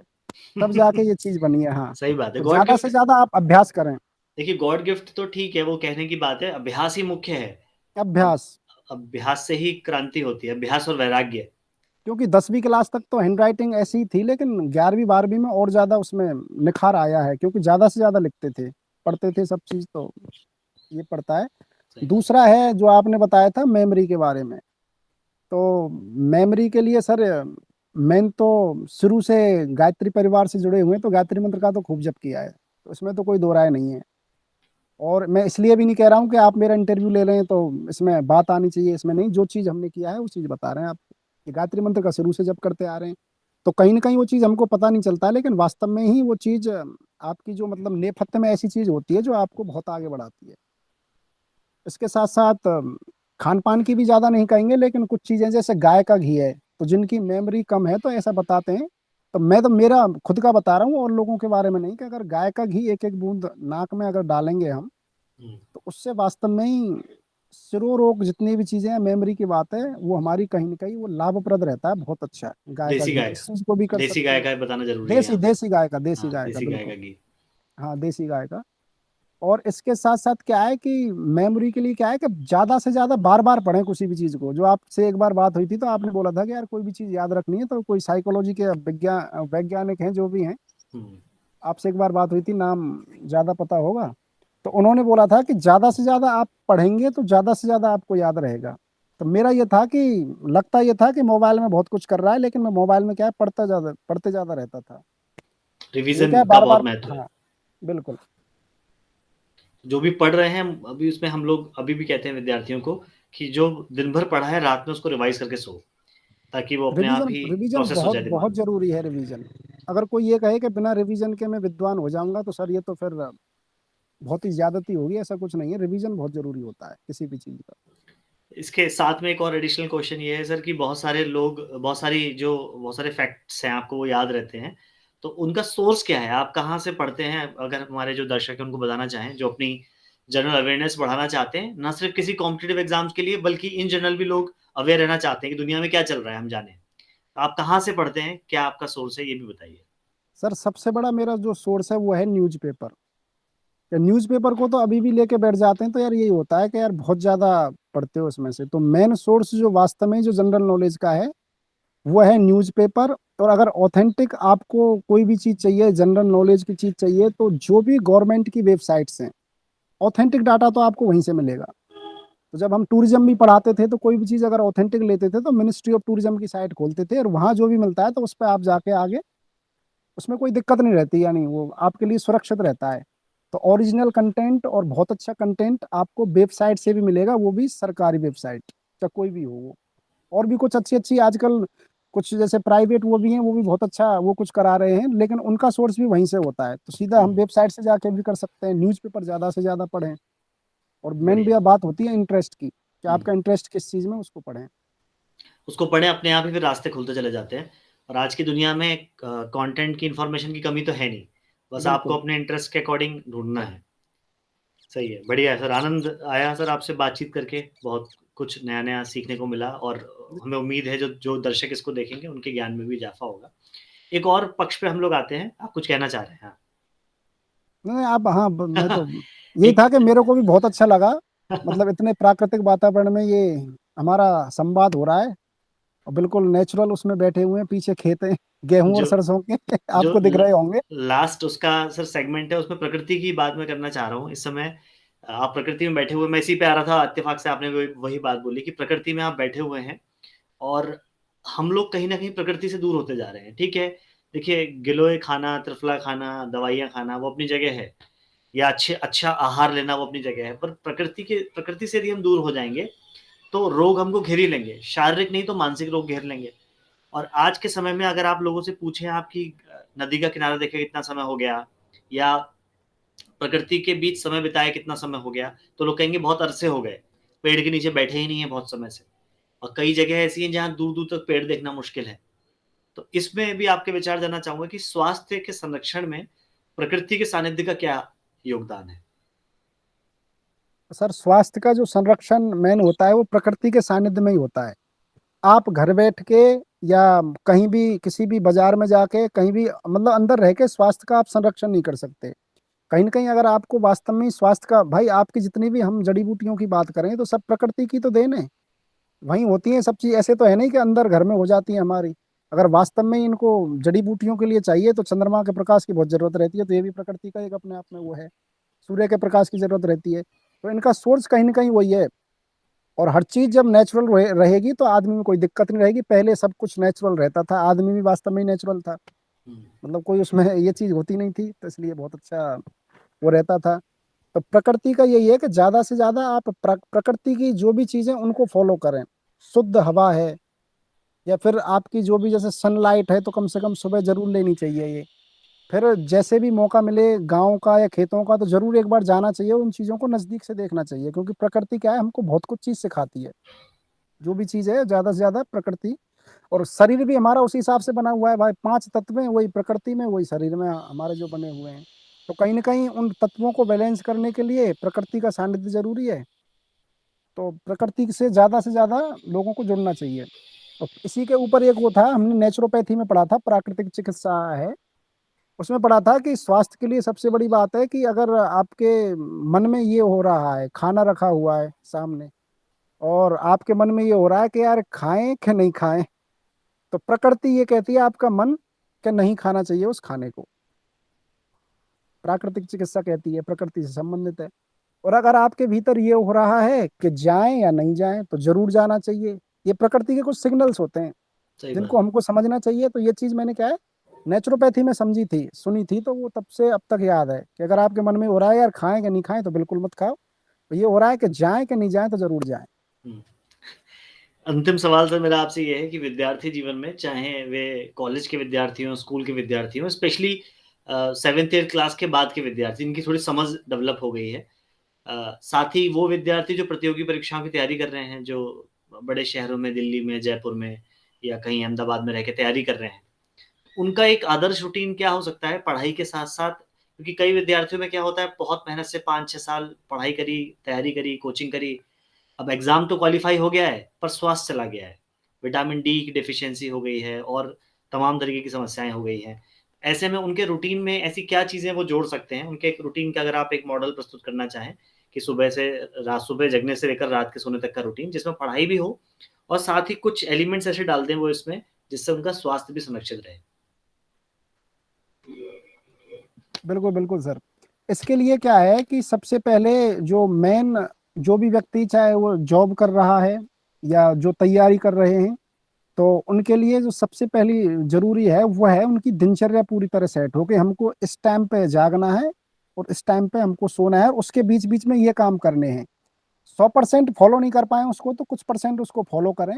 तब जाके ये चीज़ बनी है, हाँ। सही बात है, तो गॉड ज़्यादा से गिफ्ट ज़्यादा आप अभ्यास करें, देखिए गॉड गिफ्ट तो ठीक है, वो कहने की बात है, अभ्यास ही मुख्य है। अब अभ्यास। अभ्यास से ही क्रांति होती है, अभ्यास और वैराग्य। क्योंकि 10वीं क्लास तक तो हैंडराइटिंग ऐसी ही थी, लेकिन 11वीं-12वीं में और ज़्यादा उसमें निखार आया है, क्योंकि ज़्यादा से ज़्यादा लिखते थे, पढ़ते थे सब चीज़, तो ये पड़ता है। सही बात है। दूसरा है जो आपने बताया था मेमोरी के बारे में, तो मेमोरी के लिए सर मेन तो शुरू से गायत्री परिवार से जुड़े हुए हैं, तो गायत्री मंत्र का तो खूब जप किया है, तो इसमें तो कोई दो राय नहीं है। और मैं इसलिए भी नहीं कह रहा हूँ कि आप मेरा इंटरव्यू ले रहे हैं तो इसमें बात आनी चाहिए, इसमें नहीं, जो चीज़ हमने किया है वो चीज़ बता रहे हैं आप। ये गायत्री मंत्र का शुरू से जप करते आ रहे हैं। तो कहीं न कहीं वो चीज़ हमको पता नहीं चलता है, लेकिन वास्तव में ही वो चीज़ आपकी जो मतलब नेपथ्य में ऐसी चीज़ होती है जो आपको बहुत आगे बढ़ाती है। इसके साथ-साथ खान-पान की भी ज़्यादा नहीं कहेंगे, लेकिन कुछ चीज़ें जैसे गाय का घी है, तो जिनकी मेमोरी कम है तो ऐसा बताते हैं, तो मैं तो मेरा खुद का बता रहा हूँ और लोगों के बारे में नहीं, कि अगर गाय का घी एक-एक बूँद नाक में अगर डालेंगे हम, हुँ। तो उससे वास्तव में ही शिरोरोग जितनी भी चीज़ें हैं, मेमोरी की बात है, वो हमारी कहीं न कहीं वो लाभप्रद रहता है, बहुत अच्छा है, गाय का देसी घी। गाय इस का। चीज़ को भी कर देसी सकते गाय हैं। का बताना ज़रूरी है देसी यहाँ पे। देसी हाँ, गाय का देसी गाय बिल्कुल। का घी। हाँ, देसी गाय का। और इसके साथ-साथ क्या है कि मेमोरी के लिए क्या है कि ज़्यादा से ज़्यादा बार-बार पढ़ें किसी भी चीज़ को। जो आपसे एक बार बात हुई थी तो आपने बोला था कि यार कोई भी चीज़ याद रखनी है तो कोई साइकोलॉजी के वैज्ञानिक हैं जो भी हैं, हुँ। आपसे एक बार बात हुई थी, नाम ज़्यादा पता होगा। तो उन्होंने बोला था कि ज़्यादा से ज़्यादा आप पढ़ेंगे तो ज़्यादा से ज़्यादा आपको याद रहेगा। तो मेरा ये था कि लगता ये था कि मोबाइल में बहुत कुछ कर रहा है, लेकिन मैं मोबाइल में क्या है पढ़ते ज़्यादा रहता था। वो रिवीज़न क्या है का बहुत बार-बार। महत्व है। हाँ, बिल्कुल। जो भी पढ़ रहे हैं अभी उसमें हम लोग अभी भी कहते हैं विद्यार्थियों को कि जो दिन भर पढ़ा है रात में उसको रिवाइज़ करके सो, ताकि वो अपने आप रिवीजन ही रिवीजन प्रोसेस हो बहुत जाए दिमाग बहुत में। ज़रूरी है रिवीजन। अगर कोई ये कहे कि बिना रिवीजन के मैं विद्वान हो जाऊँगा तो सर ये तो फिर बहुत ही ज़्यादती होगी, ऐसा कुछ नहीं है, रिवीजन बहुत ज़रूरी होता है किसी भी चीज़ का। इसके साथ में एक और एडिशनल क्वेश्चन ये है सर कि बहुत सारे फैक्ट्स हैं आपको वो याद रहते हैं, तो उनका सोर्स क्या है? आप कहाँ से पढ़ते हैं? अगर हमारे जो दर्शक हैं उनको बताना चाहें, जो अपनी जनरल अवेयरनेस बढ़ाना चाहते हैं, ना सिर्फ़ किसी कॉम्पिटिटिव एग्ज़ाम्स के लिए बल्कि इन जनरल भी लोग अवेयर रहना चाहते हैं कि दुनिया में क्या चल रहा है हम जानें। आप कहाँ से पढ़ते हैं? क्या आपका सोर्स है? ये भी बताइए। सर सबसे बड़ा मेरा जो सोर्स है वो है न्यूज़पेपर। या न्यूज़पेपर को तो अभी भी लेके बैठ जाते हैं, तो यार यही होता है कि यार बहुत ज़्यादा पढ़ते हो उसमें से। तो मेन सोर्स जो वास्तव में जो जनरल नॉलेज का है, वो है न्यूज़पेपर। और अगर ऑथेंटिक आपको कोई भी चीज़ चाहिए, जनरल नॉलेज की चीज़ चाहिए, तो जो भी गवर्नमेंट की वेबसाइट्स हैं, ऑथेंटिक डाटा तो आपको वहीं से मिलेगा। तो जब हम टूरिज्म भी पढ़ाते थे तो कोई भी चीज़ अगर ऑथेंटिक लेते थे तो मिनिस्ट्री ऑफ टूरिज्म की साइट खोलते थे और वहाँ जो भी मिलता है तो उस पे आप जाके आगे, उसमें कोई दिक्कत नहीं रहती, यानी वो आपके लिए सुरक्षित रहता है। तो ओरिजिनल कंटेंट और बहुत अच्छा कंटेंट आपको वेबसाइट से भी मिलेगा, वो भी सरकारी वेबसाइट, चाहे कोई भी हो वो। और भी कुछ अच्छी-अच्छी आजकल कुछ जैसे प्राइवेट वो भी हैं, वो भी बहुत अच्छा वो कुछ करा रहे हैं, लेकिन उनका सोर्स भी वहीं से होता है। तो सीधा हम हुँ, वेबसाइट से जाके भी कर सकते हैं, न्यूज़पेपर ज़्यादा से ज़्यादा पढ़ें। और मेन बढ़िया। भी बात होती है इंटरेस्ट की, कि हुँ। आपका इंटरेस्ट किस चीज़ में, उसको पढ़ें। उसको पढ़ें, अपने आप ही फिर रास्ते खुलते चले जाते हैं और आज की दुनिया में कंटेंट की इन्फॉर्मेशन की कमी तो है नहीं। बस आपको बिल्कुल। अपने इंटरेस्ट के अकॉर्डिंग ढूँढना है। सही है, बढ़िया है सर, आनंद आया सर आपसे बातचीत करके, बहुत कुछ नया-नया सीखने को मिला और हमें उम्मीद है जो जो दर्शक इसको देखेंगे उनके ज्ञान में भी इज़ाफ़ा होगा। एक और पक्ष पे हम लोग आते हैं, आप कुछ कहना चाह रहे हैं? हाँ। नहीं, आप हाँ, ब मैं तो यही एक था कि मेरे को भी बहुत अच्छा लगा, मतलब इतने प्राकृतिक वातावरण में ये हमारा संवाद हो रहा है और बिल्कुल नेचुरल उसमें बैठे हुए हैं, पीछे खेत हैं, गेहूँ और जो सरसों के जो आपको दिख ल रहे होंगे। लास्ट उसका सर सेगमेंट है, उसमें प्रकृति की बात मैं करना चाह रहा हूँ। इस समय आप प्रकृति में बैठे हुए, मैं इसी पे आ रहा था, इत्तेफ़ाक से आपने वही वही बात बोली कि प्रकृति में आप बैठे हुए हैं और हम लोग कहीं न कहीं प्रकृति से दूर होते जा रहे हैं, ठीक है? देखिए, गिलोय खाना, त्रिफला खाना, दवाइयाँ खाना वो अपनी जगह है या अच्छा आहार लेना वो अपनी जगह है, पर प्रकृति से यदि हम दूर हो जाएँगे, तो रोग हमको घेर ही लेंगे, शारीरिक नहीं तो मानसिक रोग घेर लेंगे। और आज के समय में अगर आप लोगों से पूछें आप कि नदी का किनारा देखे कितना समय हो गया या प्रकृति के बीच समय बिताए कितना समय हो गया, तो लोग कहेंगे बहुत अरसे हो गए, पेड़ के नीचे बैठे ही नहीं है बहुत समय से। और कई जगह ऐसी हैं जहाँ दूर-दूर तक पेड़ देखना मुश्किल है। तो इसमें भी आपके विचार जानना चाहूँगा कि स्वास्थ्य के संरक्षण में प्रकृति के सानिध्य का क्या योगदान है? सर स्वास्थ्य का जो संरक्षण मेन होता है वो प्रकृति के सानिध्य में ही होता है। आप घर बैठ के या कहीं भी किसी भी बाज़ार में जाके कहीं भी मतलब अंदर रह के स्वास्थ्य का आप संरक्षण नहीं कर सकते। कहीं न कहीं अगर आपको वास्तव में स्वास्थ्य का भाई आपकी जितनी भी हम जड़ी-बूटियों की बात करें तो सब प्रकृति की तो देन है। वहीं होती हैं सब चीज़, ऐसे तो है नहीं कि अंदर घर में हो जाती हैं हमारी। अगर वास्तव में इनको जड़ी-बूटियों के लिए चाहिए तो चंद्रमा के प्रकाश की बहुत ज़रूरत रहती है, तो ये भी प्रकृति का एक अपने आप में वो है। सूर्य के प्रकाश की ज़रूरत रहती है। तो इनका सोर्स कहीं न कहीं वही है। और हर चीज़ जब नेचुरल रहेगी तो आदमी में कोई दिक्कत नहीं रहेगी। पहले सब कुछ नेचुरल रहता था, आदमी भी वास्तव में ही नेचुरल था। हुँ, मतलब कोई उसमें ये चीज़ होती नहीं थी, तो इसलिए बहुत अच्छा वो रहता था। तो प्रकृति का यही है कि ज़्यादा से ज़्यादा आप प्रकृति की जो भी चीज़ें उनको फ़ॉलो करें। शुद्ध हवा है, या फिर आपकी जो भी जैसे सनलाइट है तो कम से कम सुबह ज़रूर लेनी चाहिए ये। फिर जैसे भी मौका मिले गाँव का या खेतों का तो ज़रूर एक बार जाना चाहिए, उन चीज़ों को नज़दीक से देखना चाहिए, क्योंकि प्रकृति क्या है हमको बहुत कुछ चीज़ सिखाती है। जो भी चीज़ है ज़्यादा से ज़्यादा प्रकृति, और शरीर भी हमारा उसी हिसाब से बना हुआ है भाई, 5 तत्व हैं, वही प्रकृति में वही शरीर में हमारे जो बने हुए हैं। तो कहीं न कहीं उन तत्वों को बैलेंस करने के लिए प्रकृति का सानिध्य ज़रूरी है। तो प्रकृति से ज़्यादा लोगों को जुड़ना चाहिए। तो इसी के ऊपर एक वो था, हमने नेचुरोपैथी में पढ़ा था, प्राकृतिक चिकित्सा है। उसमें पढ़ा था कि स्वास्थ्य के लिए सबसे बड़ी बात है कि अगर आपके मन में ये हो रहा है, खाना रखा हुआ है सामने और आपके मन में ये हो रहा है कि यार खाएँ कि नहीं खाएँ? तो प्रकृति ये कहती है आपका मन कि नहीं खाना चाहिए उस खाने को। प्राकृतिक चिकित्सा कहती है प्रकृति से संबंधित है। और अगर आपके भीतर ये हो रहा है कि जाएँ या नहीं जाएँ तो ज़रूर जाना चाहिए। ये प्रकृति के कुछ सिग्नल्स होते हैं, सही जिनको बात। हमको समझना चाहिए। तो ये चीज़ मैंने क्या है नेचुरोपैथी में समझी थी, सुनी थी, तो वो तब से अब तक याद है कि अगर आपके मन में हो रहा है यार खाएँ कि नहीं खाएँ तो बिल्कुल मत खाओ। तो ये हो रहा है कि जाएँ कि नहीं जाएँ तो ज़रूर जाएँ। हुँ। अंतिम सवाल सर मेरा आपसे ये है कि विद्यार्थी जीवन में चाहे वे कॉलेज के विद्यार्थी हों, स्कूल के विद्यार्थी हों, स्पेशली 7th 8th क्लास के बाद के विद्यार्थी, इनकी थोड़ी समझ डेवलप हो गई है। साथ ही वो विद्यार्थी जो प्रतियोगी परीक्षाओं की तैयारी कर रहे हैं, जो बड़े शहरों में, दिल्ली में, जयपुर में या कहीं अहमदाबाद में रह के तैयारी कर रहे हैं, उनका एक आदर्श रूटीन क्या हो सकता है पढ़ाई के साथ-साथ? क्योंकि कई विद्यार्थियों में क्या होता है, बहुत मेहनत से 5-6 साल पढ़ाई करी, तैयारी करी, कोचिंग करी, अब एग्ज़ाम तो क्वालीफाई हो गया है, पर स्वास्थ्य चला गया है। विटामिन डी की डेफ़िशिएंसी हो गई है और तमाम तरीके की समस्याएँ हो गई हैं। ऐसे में उनके रूटीन में ऐसी क्या चीज़ें वो जोड़ सकते हैं? उनके एक रूटीन का अगर आप एक मॉडल प्रस्तुत करना चाहें कि सुबह जगने से लेकर रात के सोने तक का रूटीन जिसमें पढ़ाई भी हो और साथ ही कुछ एलिमेंट्स ऐसे डाल दें वो इसमें, जिससे उनका स्वास्थ्य भी संरक्षित रहे। बिल्कुल, बिल्कुल सर। इसके लिए क्या है कि सबसे पहले जो मेन जो भी व्यक्ति चाहे वो जॉब कर रहा है या जो तैयारी कर रहे हैं, तो उनके लिए जो सबसे पहली ज़रूरी है वो है उनकी दिनचर्या पूरी तरह सेट हो कि हमको इस टाइम पे जागना है और इस टाइम पे हमको सोना है और उसके बीच-बीच में ये काम करने हैं। 100% फॉलो नहीं कर पाएँ उसको तो कुछ परसेंट उसको फॉलो करें।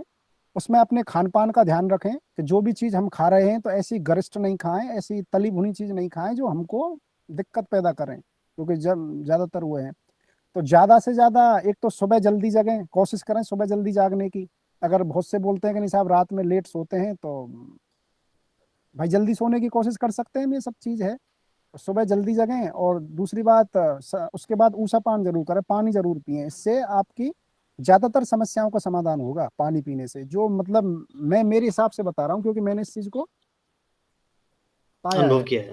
उसमें अपने खान-पान का ध्यान रखें कि जो भी चीज़ हम खा रहे हैं तो ऐसी गरिष्ठ नहीं खाएँ, ऐसी तली-भुनी चीज़ नहीं खाएँ जो हमको दिक्कत पैदा करें, क्योंकि जब ज़्यादातर वो है। तो ज़्यादा से ज़्यादा एक तो सुबह जल्दी जगें, कोशिश करें सुबह जल्दी जागने की। अगर बहुत से बोलते हैं कि नहीं साहब रात में लेट सोते हैं तो भाई जल्दी सोने की कोशिश कर सकते हैं, ये सब चीज़ है। तो सुबह जल्दी जगें और दूसरी बात उसके बाद ऊषा-पान ज़रूर करें, पानी ज़रूर पिएँ। इससे आपकी ज़्यादातर समस्याओं का समाधान होगा पानी पीने से। जो मतलब मैं मेरे हिसाब से बता रहा हूँ क्योंकि मैंने इस चीज़ को पाया है, अनुभव किया है।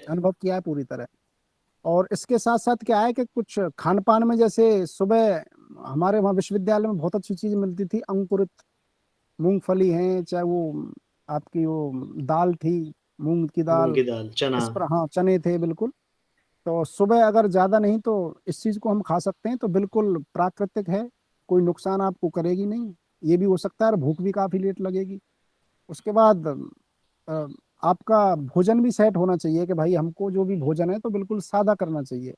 अनुभव किया है पूरी तरह। और इसके साथ-साथ क्या है कि कुछ खान-पान में जैसे सुबह हमारे वहाँ विश्वविद्यालय में बहुत अच्छी चीज़ मिलती थी, अंकुरित मूँगफली हैं, चाहे वो आपकी वो दाल थी, मूँग की मूँग दाल, की दाल, चना। इस पर हाँ, चने थे बिल्कुल। तो सुबह अगर ज़्यादा नहीं तो इस चीज़ को हम खा सकते हैं, तो बिल्कुल प्राकृतिक है, कोई नुकसान आपको करेगी नहीं। ये भी हो सकता है और भूख भी काफ़ी लेट लगेगी। उसके बाद अ, आपका भोजन भी सेट होना चाहिए कि भाई हमको जो भी भोजन है तो बिल्कुल सादा करना चाहिए।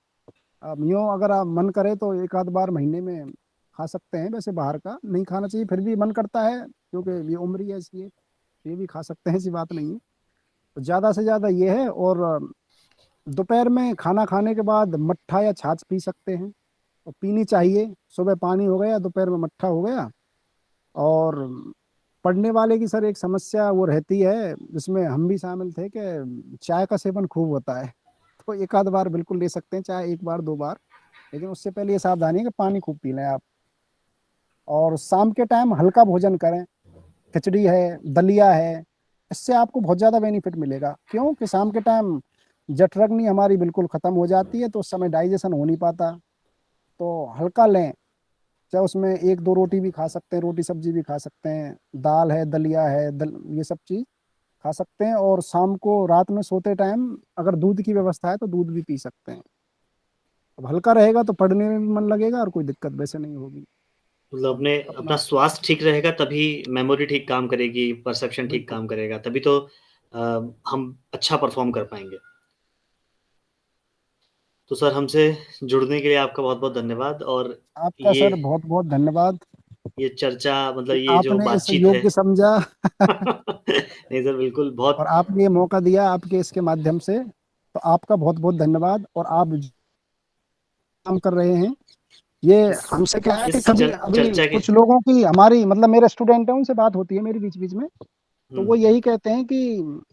अब यूँ अगर आप मन करे तो 1 आध बार महीने में खा सकते हैं, वैसे बाहर का नहीं खाना चाहिए, फिर भी मन करता है क्योंकि ये उम्र ही ऐसी है, ये भी खा सकते हैं, ऐसी बात नहीं है। तो ज़्यादा से ज़्यादा ये है। और दोपहर में खाना खाने के बाद मट्ठा या छाछ पी सकते हैं, और पीनी चाहिए। सुबह पानी हो गया, दोपहर में मट्ठा हो गया। और पढ़ने वाले की सर एक समस्या वो रहती है, जिसमें हम भी शामिल थे, कि चाय का सेवन खूब होता है। तो 1 आध बार बिल्कुल ले सकते हैं, चाहे 1 बार 2 बार, लेकिन उससे पहले ये सावधानी है कि पानी खूब पी लें आप। और शाम के टाइम हल्का भोजन करें, खिचड़ी है, दलिया है, इससे आपको बहुत ज़्यादा बेनिफिट मिलेगा। क्यों कि शाम के टाइम जठराग्नि हमारी बिल्कुल ख़त्म हो जाती है, तो उस समय डाइजेशन हो नहीं पाता। तो हल्का लें, चाहे उसमें 1-2 रोटी भी खा सकते हैं, रोटी सब्जी भी खा सकते हैं, दाल है, दलिया है, ये सब चीज़ खा सकते हैं। और शाम को रात में सोते टाइम अगर दूध की व्यवस्था है तो दूध भी पी सकते हैं। अब हल्का रहेगा तो पढ़ने में भी मन लगेगा और कोई दिक्कत वैसे नहीं होगी। मतलब अब अपने अपना अपना स्वास्थ्य ठीक रहेगा तभी मेमोरी ठीक काम करेगी, परसेप्शन ठीक बिल्कुल, काम करेगा, तभी तो अ, हम अच्छा परफ़ॉर्म कर पाएँगे। तो सर हमसे जुड़ने के लिए आपका बहुत-बहुत धन्यवाद और आपका ये सर बहुत-बहुत धन्यवाद। ये चर्चा मतलब कि ये जो आपने इसे बातचीत है योग्य समझा नहीं सर बिल्कुल बहुत और आपने ये मौका दिया आपके इसके माध्यम से, तो आपका बहुत-बहुत धन्यवाद। और आप जो काम कर रहे हैं, ये इस हमसे क्या है कि इस कभी अभी चर्चा के कुछ लोगों की हमारी मतलब मेरे स्टूडेंट हैं, उनसे बात होती है मेरी बीच-बीच में, तो वो हुँ, यही कहते हैं कि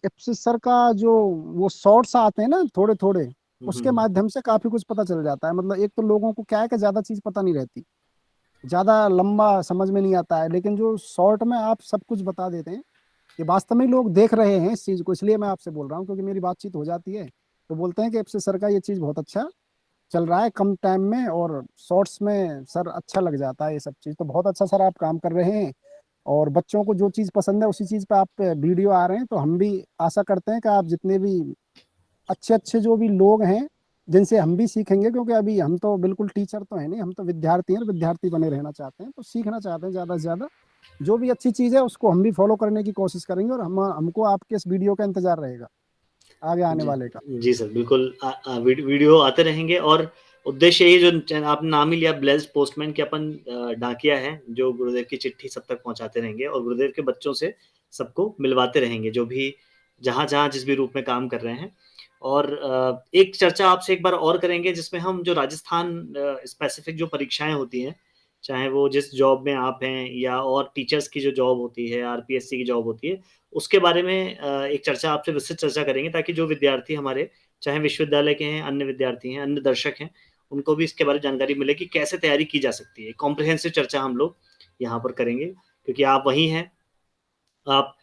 इप्सिस सर का जो वो शॉर्ट्स आते हैं ना थोड़े-थोड़े, हुँ, उसके हुँ, माध्यम से काफ़ी कुछ पता चल जाता है। मतलब एक तो लोगों को क्या है कि ज़्यादा चीज़ पता नहीं रहती, ज़्यादा लंबा समझ में नहीं आता है, लेकिन जो शॉर्ट में आप सब कुछ बता देते हैं, ये वास्तव में लोग देख रहे हैं इस चीज़ को, इसलिए मैं आपसे बोल रहा हूँ क्योंकि मेरी बातचीत हो जाती है, तो बोलते हैं कि इप्सिस सर का ये चीज़ बहुत अच्छा चल रहा है कम टाइम में और शॉर्ट्स में सर अच्छा लग जाता है ये सब चीज़। तो बहुत अच्छा सर आप काम कर रहे हैं और बच्चों को जो चीज़ पसंद है उसी चीज़ पे आप पे वीडियो आ रहे हैं, तो हम भी आशा करते हैं कि आप जितने भी अच्छे-अच्छे जो भी लोग हैं, जिनसे हम भी सीखेंगे, क्योंकि अभी हम तो बिल्कुल टीचर तो हैं नहीं, हम तो विद्यार्थी हैं और विद्यार्थी बने रहना चाहते हैं, तो सीखना चाहते हैं ज़्यादा से ज़्यादा। जो भी अच्छी चीज़ है उसको हम भी फॉलो करने की कोशिश करेंगे और हमको आपके इस वीडियो का इंतज़ार रहेगा, आगे आने जी, वाले का। जी सर, बिल्कुल वीडियो आते रहेंगे और उद्देश्य यही जो आपने नाम ही लिया ब्लेस्ड पोस्टमैन कि अपन डाकिया हैं, जो गुरुदेव की चिट्ठी सब तक पहुँचाते रहेंगे और गुरुदेव के बच्चों से सबको मिलवाते रहेंगे, जो भी जहाँ-जहाँ जिस भी रूप में काम कर रहे हैं। और एक चर्चा आपसे एक बार और करेंगे जिसमें हम जो राजस्थान स्पेसिफिक जो परीक्षाएँ होती हैं, चाहे वो जिस जॉब में आप हैं या और टीचर्स की जो जॉब होती है, आरपीएससी की जॉब होती है, उसके बारे में एक चर्चा आपसे विस्तृत चर्चा करेंगे ताकि जो विद्यार्थी हमारे चाहे विश्वविद्यालय के हैं, अन्य विद्यार्थी हैं, अन्य दर्शक हैं, उनको भी इसके बारे में जानकारी मिले कि कैसे तैयारी की जा सकती है। कॉम्प्रिहेंसिव चर्चा हम लोग यहाँ पर करेंगे क्योंकि आप वही हैं, आप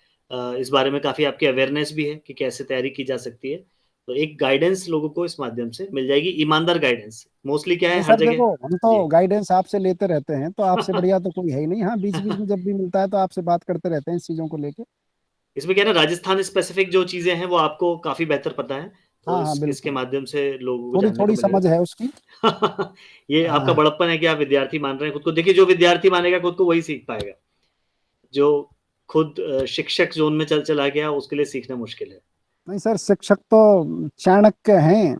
इस बारे में काफ़ी आपकी अवेयरनेस भी है कि कैसे तैयारी की जा सकती है। तो एक गाइडेंस लोगों को इस माध्यम से मिल जाएगी, ईमानदार गाइडेंस। मोस्टली क्या है नहीं हर सर जगह देखो, हम जी। तो गाइडेंस आपसे लेते रहते हैं, तो आपसे बढ़िया तो कोई है ही नहीं। हाँ, बीच-बीच में जब भी मिलता है तो आपसे बात करते रहते हैं इस चीज़ों को लेके। इसमें क्या है ना राजस्थान स्पेसिफिक जो चीज़ें हैं वो आपको काफ़ी बेहतर पता है, तो हाँ, हाँ, इसके बिल्कुल। माध्यम से लोगों को जानने को थोड़ी-थोड़ी मिलेगा। समझ है उसकी। ये आपका हाँ, बड़प्पन है कि आप विद्यार्थी मान रहे हैं खुद को। देखिए जो विद्यार्थी मानेगा खुद को वही सीख पाएगा। जो खुद शिक्षक ज़ोन में चला गया उसके लिए सीखना मुश्किल है। नहीं सर शिक्षक तो चाणक्य हैं,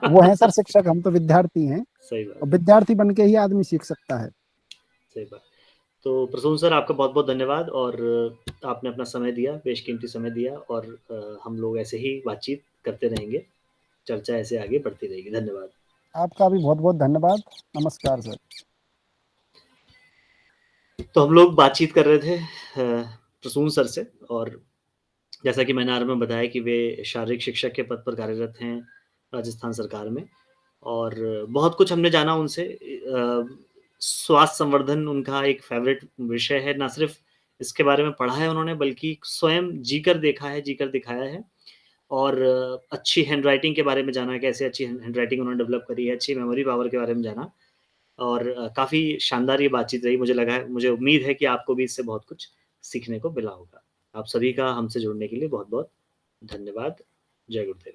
वो हैं सर शिक्षक, हम तो विद्यार्थी हैं सही और बात, विद्यार्थी बन के ही आदमी सीख सकता है। सही बात। तो प्रसून सर आपका बहुत-बहुत धन्यवाद और आपने अपना समय दिया, बेशकीमती समय दिया और हम लोग ऐसे ही बातचीत करते रहेंगे। चर्चा ऐसे आगे बढ़ती रहेगी। धन्यवाद। आपका भी बहुत-बहुत धन्यवाद। नमस्कार सर। तो हम लोग बातचीत कर रहे थे प्रसून सर से और जैसा कि मैंने आरंभ में बताया कि वे शारीरिक शिक्षक के पद पर कार्यरत हैं राजस्थान सरकार में और बहुत कुछ हमने जाना उनसे स्वास्थ्य संवर्धन उनका एक फ़ेवरेट विषय है, ना सिर्फ़ इसके बारे में पढ़ा है उन्होंने बल्कि स्वयं जीकर देखा है, जीकर दिखाया है और अच्छी हैंडराइटिंग के बारे में जाना, कैसे अच्छी हैंडराइटिंग उन्होंने डेवलप करी है, अच्छी मेमोरी पावर के बारे में जाना और काफ़ी शानदार ये बातचीत रही। मुझे उम्मीद है कि आपको भी इससे बहुत कुछ सीखने को मिला होगा। आप सभी का हमसे जुड़ने के लिए बहुत-बहुत धन्यवाद। जय गुरुदेव।